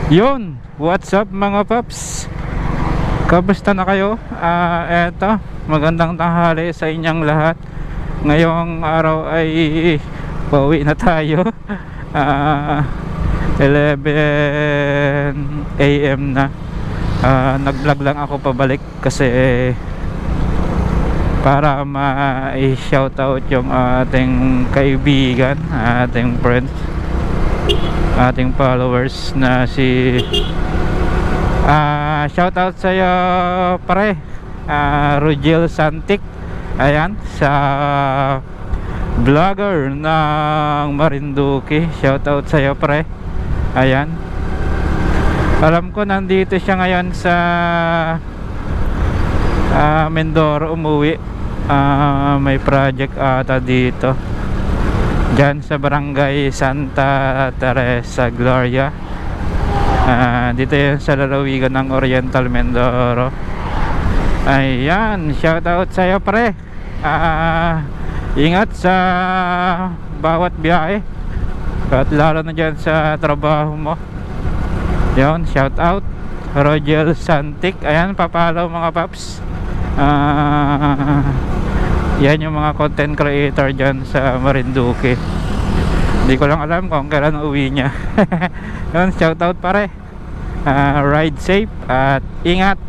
Yun, what's up mga paps? Kamusta na kayo? Eto, magandang tanghali sa inyong lahat. Ngayong araw ay pauwi na tayo. 11 AM na. Nag-vlog lang ako pabalik kasi para ma-shoutout yung ating kaibigan, ating friends, ating followers na si shoutout sa'yo pare, Rugel Santik. Ayan, sa vlogger ng Marinduque, shoutout sa'yo pare. Ayan, alam ko nandito siya ngayon sa Mindoro, umuwi. May project ata dito dyan sa barangay Santa Teresa Gloria. Dito yun sa lalawigan ng Oriental Mindoro. Ayan, shoutout sa'yo pre. Ingat sa bawat biyahe, at lalo na dyan sa trabaho mo. Yun, shoutout Rogel Santik. Ayan, papalaw mga paps. Yan yung mga content creator dyan sa Marinduque. Hindi ko lang alam kung kailan uwi niya. Yun, shoutout pare. Ride safe at ingat.